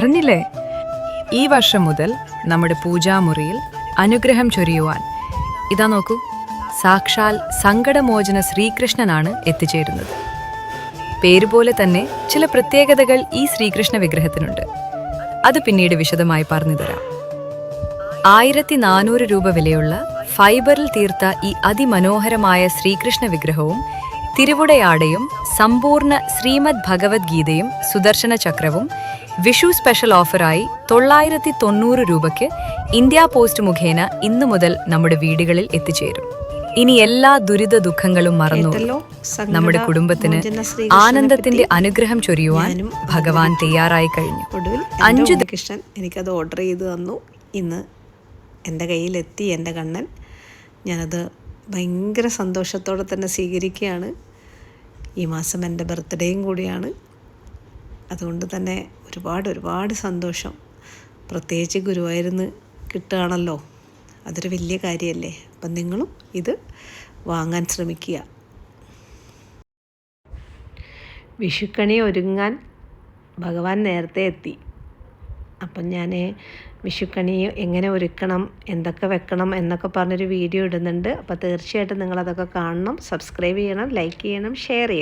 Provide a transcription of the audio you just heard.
അറിഞ്ഞില്ലേ? ഈ വർഷം മുതൽ നമ്മുടെ പൂജാമുറിയിൽ അനുഗ്രഹം ചൊരിയുവാൻ ഇതാ നോക്കൂ, സാക്ഷാൽ സങ്കടമോചന ശ്രീകൃഷ്ണനാണ് എത്തിച്ചേരുന്നത്. പേരുപോലെ തന്നെ ചില പ്രത്യേകതകൾ ഈ ശ്രീകൃഷ്ണ വിഗ്രഹത്തിനുണ്ട്. അത് പിന്നീട് വിശദമായി പറഞ്ഞുതരാം. 1400 രൂപ വിലയുള്ള ഫൈബറിൽ തീർത്ത ഈ അതിമനോഹരമായ ശ്രീകൃഷ്ണ വിഗ്രഹവും തിരുവുടയാടയും സമ്പൂർണ്ണ ശ്രീമദ് ഭഗവത്ഗീതയും സുദർശന ചക്രവും വിഷു സ്പെഷ്യൽ ഓഫറായി 990 രൂപയ്ക്ക് ഇന്ത്യ പോസ്റ്റ് മുഖേന ഇന്നു മുതൽ നമ്മുടെ വീടുകളിൽ എത്തിച്ചേരും. ഇനി എല്ലാ ദുരിത ദുഃഖങ്ങളും മറന്നു നമ്മുടെ കുടുംബത്തിന് ആനന്ദത്തിന്റെ അനുഗ്രഹം ചൊരിയുവാൻ ഭഗവാൻ തയ്യാറായി കഴിഞ്ഞു. 5 കൃഷ്ണൻ എനിക്കത് ഓർഡർ ചെയ്ത് തന്നു. ഇന്ന് എൻ്റെ കയ്യിലെത്തി എൻ്റെ കണ്ണൻ. ഞാനത് ഭയങ്കര സന്തോഷത്തോടെ തന്നെ സ്വീകരിക്കുകയാണ്. ഈ മാസം എൻ്റെ ബർത്ത്ഡേയും കൂടിയാണ്. അതുകൊണ്ട് തന്നെ ഒരുപാട് സന്തോഷം. പ്രത്യേകിച്ച് ഗുരുവായൂരിന്ന് കിട്ടുകയാണല്ലോ, അതൊരു വലിയ കാര്യമല്ലേ. അപ്പം നിങ്ങളും ഇത് വാങ്ങാൻ ശ്രമിക്കുക. വിഷുക്കണി ഒരുങ്ങാൻ ഭഗവാൻ നേരത്തെ എത്തി. അപ്പം ഞാൻ വിഷുക്കണി എങ്ങനെ ഒരുക്കണം, എന്തൊക്കെ വെക്കണം എന്നൊക്കെ പറഞ്ഞൊരു വീഡിയോ ഇടുന്നുണ്ട്. അപ്പോൾ തീർച്ചയായിട്ടും നിങ്ങളതൊക്കെ കാണണം, സബ്സ്ക്രൈബ് ചെയ്യണം, ലൈക്ക് ചെയ്യണം, ഷെയർ ചെയ്യണം.